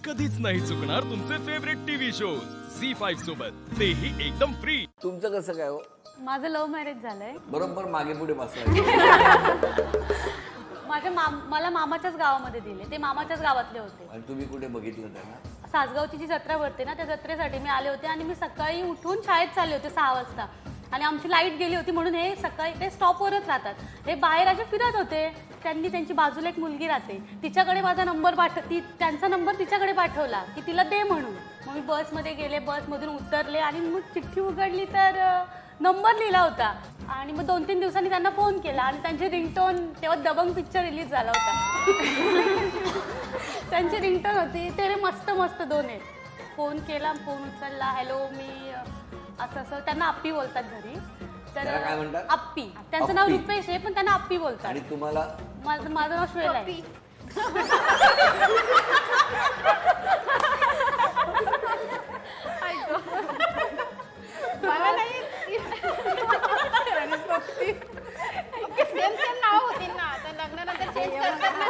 कधीच नाही चुकणार तुमचे फेवरेट टीव्ही शोज झी5 सोबत, तेही एकदम फ्री. तुमचं कसं काय हो? माझं लव्ह मॅरेज झालंय. बरोबर मागे पुढे बसलाय. मला मामाच्याच गावामध्ये दिले, ते मामाच्याच गावातले होते. आणि तुम्ही कुठे बघितलं त्यांना? सासगावची जी जत्रा भरते ना, त्या जत्रेसाठी मी आले होते आणि मी सकाळी उठून शाळेत चालले होते 6 वाजता आणि आमची लाईट गेली होती म्हणून हे सकाळी ते स्टॉपवरच राहतात. हे बाहेर असे फिरत होते. त्यांची बाजूला एक मुलगी राहते, तिच्याकडे माझा नंबर त्यांचा नंबर तिच्याकडे पाठवला की तिला दे म्हणून. मग मी बसमध्ये गेले, बसमधून उतरले आणि मग चिठ्ठी उघडली तर नंबर लिहिला होता. आणि मग 2-3 दिवसांनी त्यांना फोन केला आणि त्यांची रिंगटोन, तेव्हा दबंग पिक्चर रिलीज झाला होता. त्यांची रिंगटोन होती, ते मस्त मस्त 2 आहेत. फोन केला, फोन उचलला, हॅलो मी असं त्यांना आप्पी बोलतात घरी. तर काय म्हणतात? आप्पी. त्यांचं नाव रुपेश आहे पण त्यांना आप्पी बोलतात. आणि तुम्हाला? माझं नाव श्वेला आहे. मला नाही सेम नाव होती ना, तर लग्नानंतर चेंज करतात ना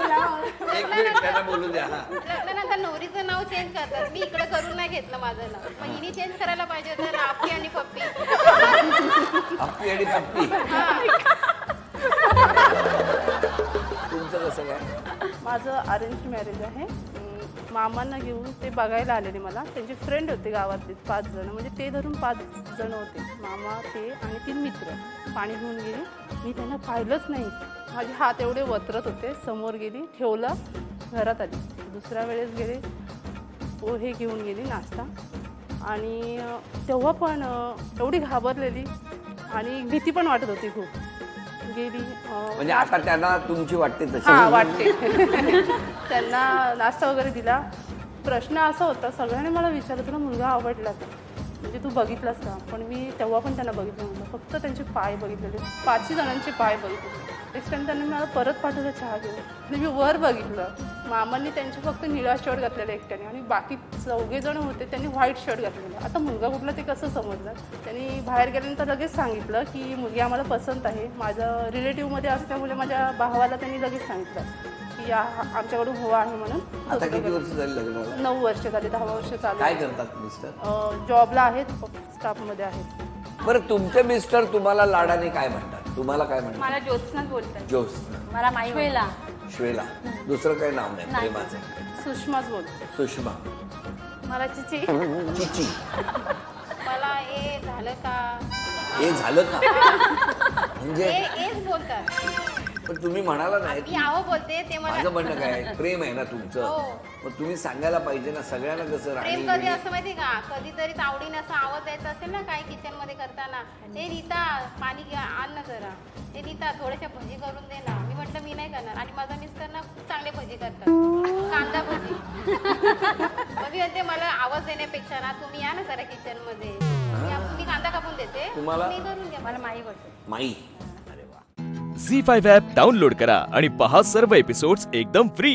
नाव. एक मिनिट त्यांना बोलू द्या. लग्नानंतर नवरीचं नाव चेंज करतात. मी इकडे करून नाही घेतलं माझं नाव, पण हिने चेंज करायला पाहिजे होतं ना, आप्पी आणि पप्पी. आप्पी आणि पप्पी. तुमचं कसं काय? माझं अरेंज मॅरेज आहे. मामांना घेऊन ते बघायला आलेले मला. त्यांचे फ्रेंड होते गावातले 5 जण, म्हणजे ते धरून 5 जण होते. मामा, ते आणि 3 मित्र पाणी घेऊन गेले. मी त्यांना पाहिलंच नाही. माझे हात एवढे वतरत होते. समोर गेली, ठेवलं, घरात आली. दुसऱ्या वेळेस गेले, पोहे घेऊन गेली, नाश्ता. आणि तेव्हा पण एवढी घाबरलेली आणि भीती पण वाटत होती खूप. गेली म्हणजे आता त्यांना तुमची वाटते तशी? हां, वाटते. त्यांना नाश्ता वगैरे दिला. प्रश्न असा होता, सगळ्यांनी मला विचारलं तुला मुलगा आवडला का, म्हणजे तू बघितलास का? पण मी तेव्हा पण त्यांना बघितलं नव्हतं, फक्त त्यांचे पाय बघितलेले. 5 जणांचे पाय बघितले. नेक्स्ट टाइम त्यांनी मला परत पाठवलं चहा घेऊन. आणि मी वर बघितलं, मामांनी त्यांचे फक्त निळा शर्ट घातलेला एकट्याने आणि बाकी 4 जण होते त्यांनी व्हाईट शर्ट घातलेलं. आता मुलगा कुठला ते कसं समजलं? त्यांनी बाहेर गेल्यानंतर लगेच सांगितलं की मुलगी आम्हाला पसंत आहे. माझं रिलेटिव्हमध्ये असल्यामुळे माझ्या भावाला त्यांनी लगेच सांगितलं की आमच्याकडून हवा आहे म्हणून. आता किती वर्ष झाली लग्नाला? 9 वर्ष झाली, 10 वर्ष चालू. काय करतात मिस्टर? जॉबला आहेत, स्टाफमध्ये आहेत. बरं, तुमचे मिस्टर तुम्हाला लाडाने काय म्हणतात? तुम्हाला काय म्हणतात? मला ज्योत्स्नाच बोलतात. ज्योत्स्ना. मला माई श्वेला. श्वेला. दुसरं काही नाव नाही प्रेमाचं? सुषमाच बोलतो. सुषमा. मला चिची. चिची. मला ए झालं का, हे झालं का? म्हणजे एच बोलतात. पण तुम्ही म्हणाला नाही. मी आहो बोलते ते मला. माझं म्हणणं काय, प्रेम आहे ना तुमचं, हो. मग तुम्ही सांगायला पाहिजे ना सगळ्यांना. कसं प्रेम कधी असं माहिती का, कधीतरी तावडीने असं आवाज द्यायचा असेल ना काही किचन मध्ये करताना, ते नीता पाणी घ्या, आण ना जरा, ते नीता थोड्याशा भजी करून दे ना. मी म्हटलं मी नाही करणार. आणि माझा मिस्टर ना खूप चांगले भजी करतात, कांदा भजी. मग मी म्हणते मला आवाज देण्यापेक्षा ना तुम्ही या ना जरा किचन मध्ये, मी कांदा कापून देते, तुम्हाला? मी करून घ्या. मला माई बोलते. माई. झी5 ॲप डाउनलोड करा आणि पहा सर्व एपिसोड्स एकदम फ्री.